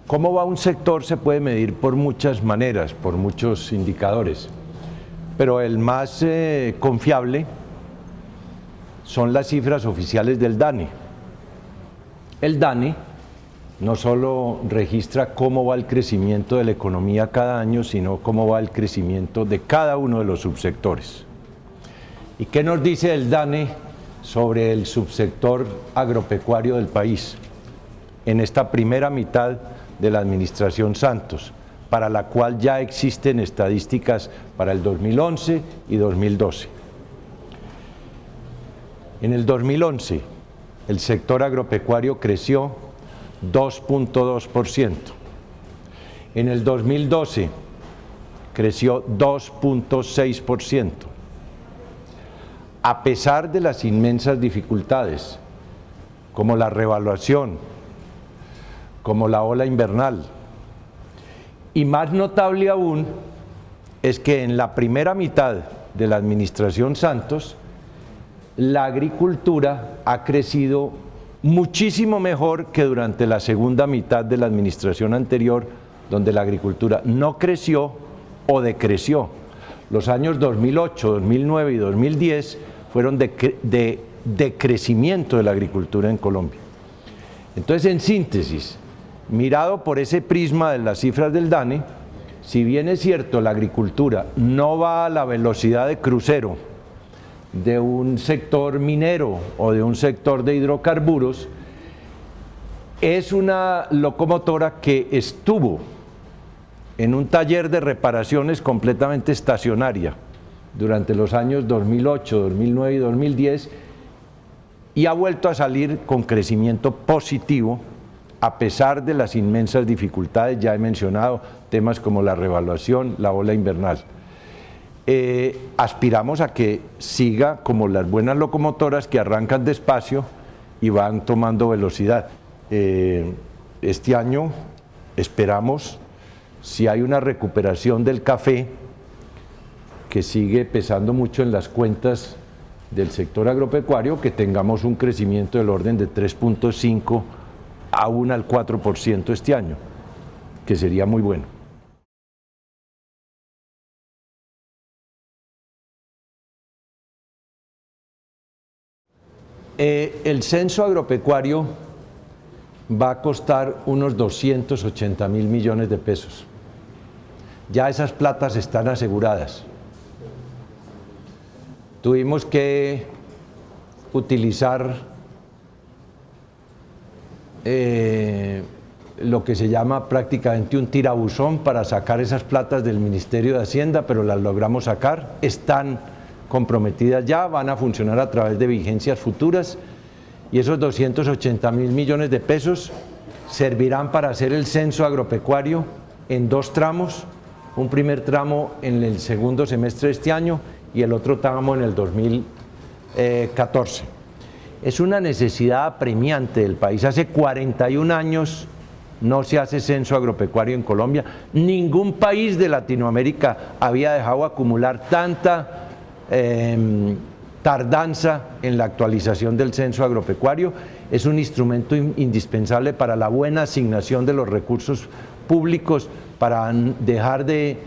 ¿Cómo va un sector? Se puede medir por muchas maneras, por muchos indicadores, pero el más confiable son las cifras oficiales del DANE. El DANE no solo registra cómo va el crecimiento de la economía cada año, sino cómo va el crecimiento de cada uno de los subsectores. ¿Y qué nos dice el DANE sobre el subsector agropecuario del país en esta primera mitad de la administración Santos, para la cual ya existen estadísticas para el 2011 y 2012? En el 2011, el sector agropecuario creció 2.2%. En el 2012, creció 2.6%. A pesar de las inmensas dificultades, como la revaluación, como la ola invernal. Y más notable aún es que en la primera mitad de la administración Santos, la agricultura ha crecido muchísimo mejor que durante la segunda mitad de la administración anterior, donde la agricultura no creció o decreció. Los años 2008, 2009 y 2010 fueron de decrecimiento de la agricultura en Colombia. Entonces, en síntesis, mirado por ese prisma de las cifras del DANE, si bien es cierto la agricultura no va a la velocidad de crucero de un sector minero o de un sector de hidrocarburos, es una locomotora que estuvo en un taller de reparaciones completamente estacionaria durante los años 2008, 2009 y 2010 y ha vuelto a salir con crecimiento positivo a pesar de las inmensas dificultades. Ya he mencionado temas como la revaluación, la ola invernal. Aspiramos a que siga como las buenas locomotoras que arrancan despacio y van tomando velocidad. Este año esperamos, si hay una recuperación del café, que sigue pesando mucho en las cuentas del sector agropecuario, que tengamos un crecimiento del orden de 3.5 aún al 4% este año, que sería muy bueno. El censo agropecuario va a costar unos 280.000 millones de pesos. Ya esas platas están aseguradas. Tuvimos que utilizar lo que se llama prácticamente un tirabuzón para sacar esas platas del Ministerio de Hacienda, pero las logramos sacar. Están comprometidas ya, van a funcionar a través de vigencias futuras y esos 280.000 millones de pesos servirán para hacer el censo agropecuario en dos tramos, un primer tramo en el segundo semestre de este año y el otro tramo en el 2014. Es una necesidad apremiante del país. Hace 41 años no se hace censo agropecuario en Colombia. Ningún país de Latinoamérica había dejado acumular tanta tardanza en la actualización del censo agropecuario. Es un instrumento indispensable para la buena asignación de los recursos públicos, para dejar de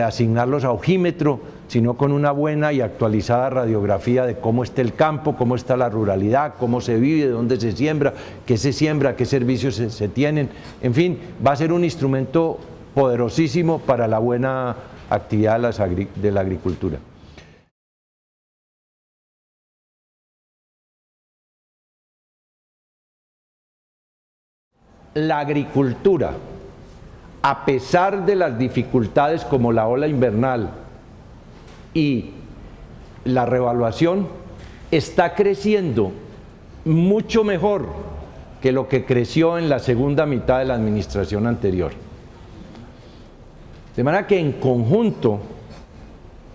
asignarlos a ojímetro, sino con una buena y actualizada radiografía de cómo está el campo, cómo está la ruralidad, cómo se vive, dónde se siembra, qué servicios se tienen. En fin, va a ser un instrumento poderosísimo para la buena actividad de la agricultura. La agricultura, a pesar de las dificultades como la ola invernal y la revaluación, está creciendo mucho mejor que lo que creció en la segunda mitad de la administración anterior. De manera que en conjunto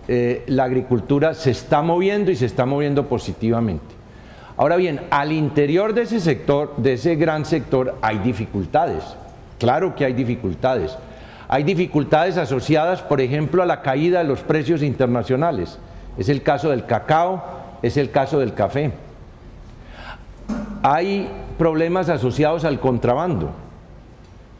la agricultura se está moviendo y se está moviendo positivamente. Ahora bien, al interior de ese sector, de ese gran sector, hay dificultades. Claro que hay dificultades. Hay dificultades asociadas, por ejemplo, a la caída de los precios internacionales. Es el caso del cacao, es el caso del café. Hay problemas asociados al contrabando.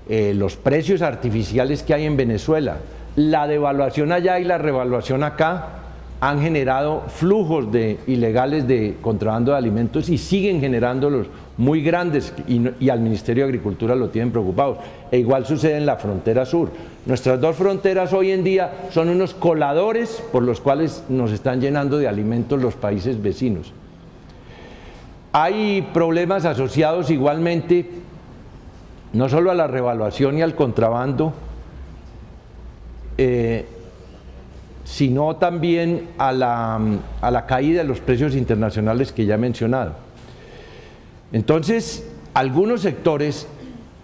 los precios artificiales que hay en Venezuela, la devaluación allá y la revaluación acá han generado flujos ilegales de contrabando de alimentos y siguen generándolos muy grandes y al Ministerio de Agricultura lo tienen preocupados. E igual sucede en la frontera sur. Nuestras dos fronteras hoy en día son unos coladores por los cuales nos están llenando de alimentos los países vecinos. Hay problemas asociados igualmente no solo a la revaluación y al contrabando, sino también a la caída de los precios internacionales que ya he mencionado. Entonces, algunos sectores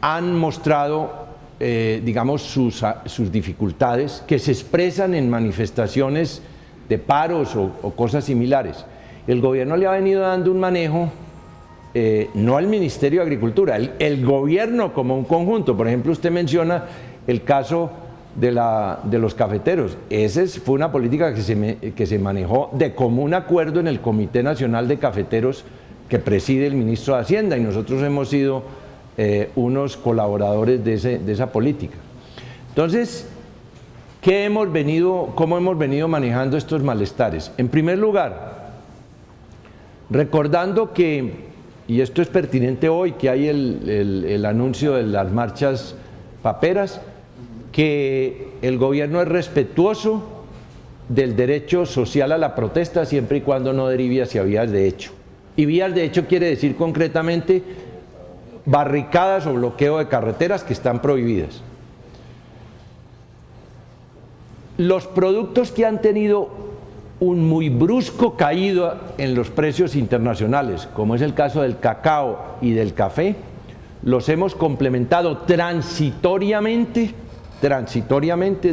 han mostrado, digamos, sus dificultades, que se expresan en manifestaciones de paros o cosas similares. El gobierno le ha venido dando un manejo, no al Ministerio de Agricultura, el gobierno como un conjunto. Por ejemplo, usted menciona el caso de los cafeteros. Esa fue una política que se manejó de común acuerdo en el Comité Nacional de Cafeteros que preside el ministro de Hacienda, y nosotros hemos sido unos colaboradores de esa política. Entonces, ¿cómo hemos venido manejando estos malestares? En primer lugar, recordando que, y esto es pertinente hoy, que hay el anuncio de las marchas paperas, que el gobierno es respetuoso del derecho social a la protesta siempre y cuando no derive hacia vías de hecho. Y vías de hecho quiere decir concretamente barricadas o bloqueo de carreteras que están prohibidas. Los productos que han tenido un muy brusco caído en los precios internacionales, como es el caso del cacao y del café, los hemos complementado transitoriamente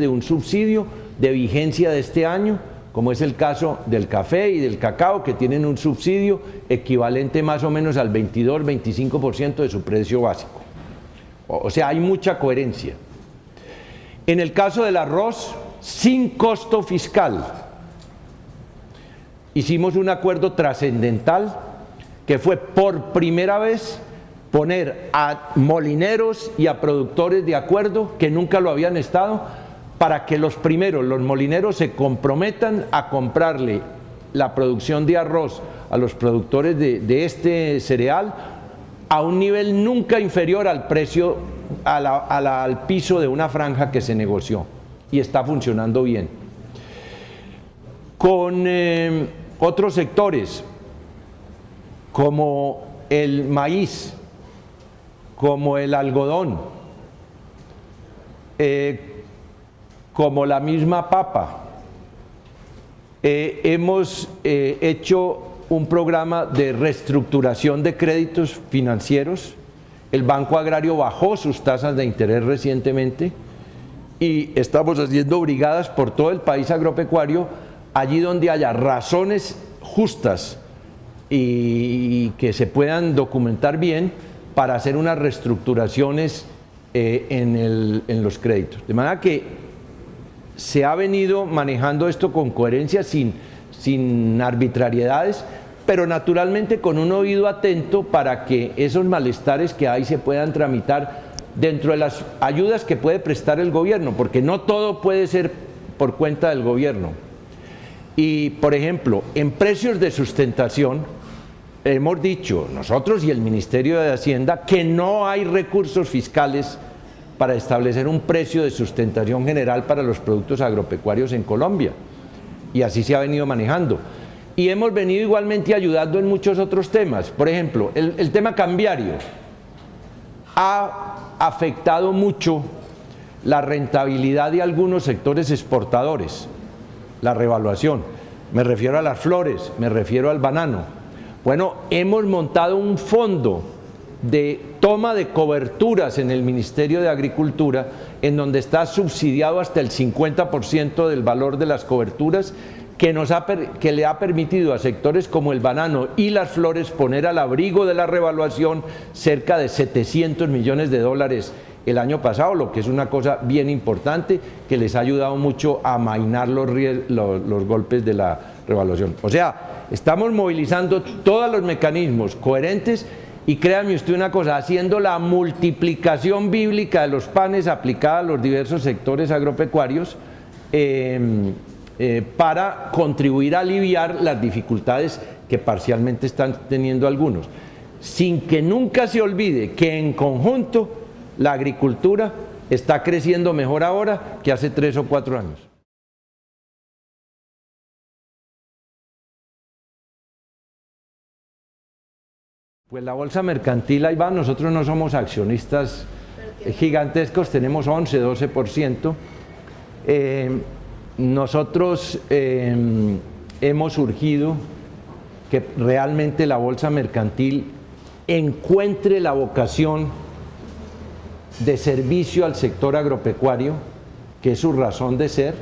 de un subsidio de vigencia de este año, como es el caso del café y del cacao, que tienen un subsidio equivalente más o menos al 22-25% de su precio básico. O sea, hay mucha coherencia. En el caso del arroz, sin costo fiscal, hicimos un acuerdo trascendental que fue por primera vez poner a molineros y a productores de acuerdo, que nunca lo habían estado, para que los molineros se comprometan a comprarle la producción de arroz a los productores de este cereal a un nivel nunca inferior al precio, al piso de una franja que se negoció, y está funcionando bien. Con otros sectores como el maíz, como el algodón, como la misma papa, hemos hecho un programa de reestructuración de créditos financieros. El Banco Agrario bajó sus tasas de interés recientemente y estamos haciendo brigadas por todo el país agropecuario, allí donde haya razones justas y que se puedan documentar bien, para hacer unas reestructuraciones en los créditos. De manera que se ha venido manejando esto con coherencia, sin arbitrariedades, pero naturalmente con un oído atento para que esos malestares que hay se puedan tramitar dentro de las ayudas que puede prestar el gobierno, porque no todo puede ser por cuenta del gobierno. Y, por ejemplo, en precios de sustentación, hemos dicho nosotros y el Ministerio de Hacienda que no hay recursos fiscales para establecer un precio de sustentación general para los productos agropecuarios en Colombia, y así se ha venido manejando. Y hemos venido igualmente ayudando en muchos otros temas. Por ejemplo, el tema cambiario ha afectado mucho la rentabilidad de algunos sectores exportadores, la revaluación. Me refiero a las flores, me refiero al banano. Bueno, hemos montado un fondo de toma de coberturas en el Ministerio de Agricultura, en donde está subsidiado hasta el 50% del valor de las coberturas, que le ha permitido a sectores como el banano y las flores poner al abrigo de la revaluación cerca de $700 millones el año pasado, lo que es una cosa bien importante, que les ha ayudado mucho a amainar los golpes de la revaluación. O sea, estamos movilizando todos los mecanismos coherentes Y créanme usted una cosa, haciendo la multiplicación bíblica de los panes aplicada a los diversos sectores agropecuarios para contribuir a aliviar las dificultades que parcialmente están teniendo algunos, sin que nunca se olvide que en conjunto la agricultura está creciendo mejor ahora que hace 3 o 4 años. Pues la bolsa mercantil, ahí va, nosotros no somos accionistas gigantescos, tenemos 11, 12%. Nosotros hemos surgido que realmente la bolsa mercantil encuentre la vocación de servicio al sector agropecuario, que es su razón de ser.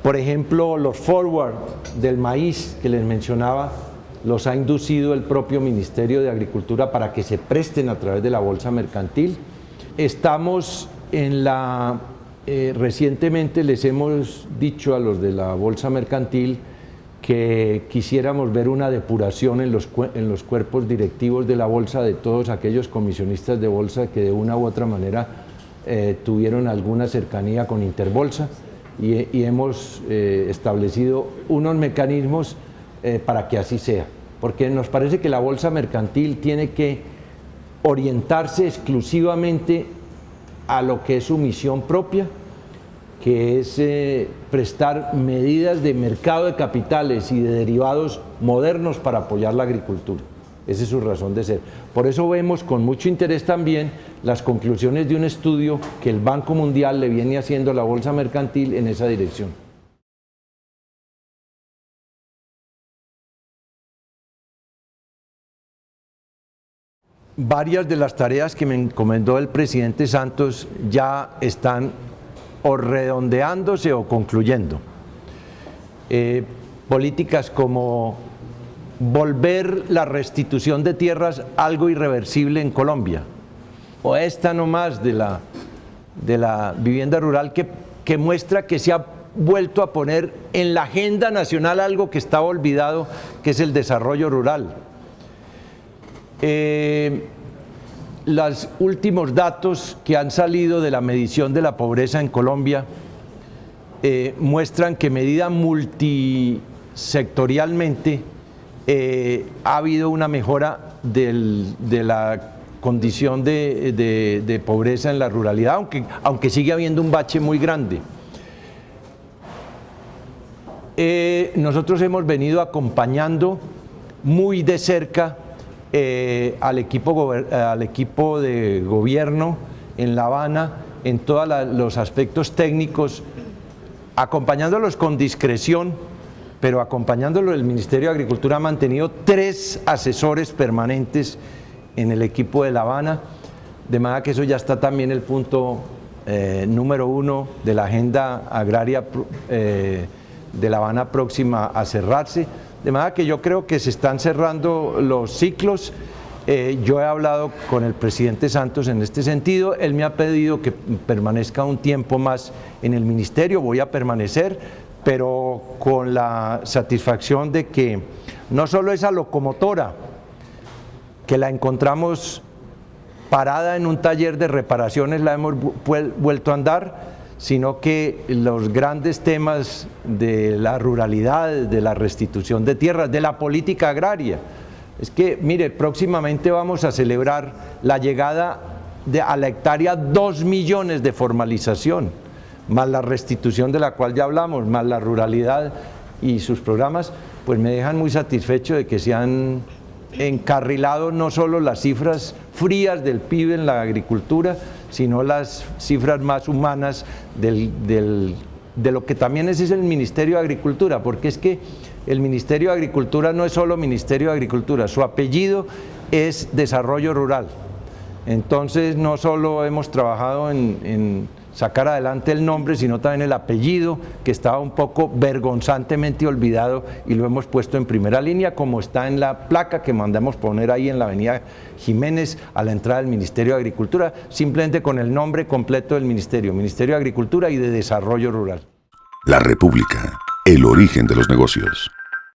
Por ejemplo, los forward del maíz que les mencionaba, los ha inducido el propio Ministerio de Agricultura para que se presten a través de la bolsa mercantil. Estamos en recientemente les hemos dicho a los de la bolsa mercantil que quisiéramos ver una depuración en los cuerpos directivos de la bolsa de todos aquellos comisionistas de bolsa que de una u otra manera tuvieron alguna cercanía con Interbolsa y hemos establecido unos mecanismos para que así sea, porque nos parece que la bolsa mercantil tiene que orientarse exclusivamente a lo que es su misión propia, que es prestar medidas de mercado de capitales y de derivados modernos para apoyar la agricultura. Esa es su razón de ser. Por eso vemos con mucho interés también las conclusiones de un estudio que el Banco Mundial le viene haciendo a la bolsa mercantil en esa dirección. Varias de las tareas que me encomendó el presidente Santos ya están o redondeándose o concluyendo. Políticas como volver la restitución de tierras algo irreversible en Colombia, o esta nomás de la vivienda rural que muestra que se ha vuelto a poner en la agenda nacional algo que estaba olvidado, que es el desarrollo rural. Los últimos datos que han salido de la medición de la pobreza en Colombia muestran que medida multisectorialmente ha habido una mejora de la condición de pobreza en la ruralidad, aunque sigue habiendo un bache muy grande. Nosotros hemos venido acompañando muy de cerca al equipo de gobierno en La Habana en todos los aspectos técnicos, acompañándolos con discreción, pero acompañándolo el Ministerio de Agricultura ha mantenido 3 asesores permanentes en el equipo de La Habana, de manera que eso ya está también el punto número 1 de la agenda agraria de La Habana próxima a cerrarse. De manera que yo creo que se están cerrando los ciclos. Yo he hablado con el presidente Santos en este sentido, él me ha pedido que permanezca un tiempo más en el ministerio, voy a permanecer, pero con la satisfacción de que no solo esa locomotora, que la encontramos parada en un taller de reparaciones, la hemos vuelto a andar, sino que los grandes temas de la ruralidad, de la restitución de tierras, de la política agraria. Es que, mire, próximamente vamos a celebrar la llegada a la hectárea 2 millones de formalización, más la restitución de la cual ya hablamos, más la ruralidad y sus programas, pues me dejan muy satisfecho de que se han encarrilado no solo las cifras frías del PIB en la agricultura, sino las cifras más humanas de lo que también es el Ministerio de Agricultura, porque es que el Ministerio de Agricultura no es solo Ministerio de Agricultura, su apellido es Desarrollo Rural. Entonces no solo hemos trabajado en sacar adelante el nombre, sino también el apellido, que estaba un poco vergonzantemente olvidado y lo hemos puesto en primera línea, como está en la placa que mandamos poner ahí en la avenida Jiménez a la entrada del Ministerio de Agricultura, simplemente con el nombre completo del Ministerio, Ministerio de Agricultura y de Desarrollo Rural. La República, el origen de los negocios.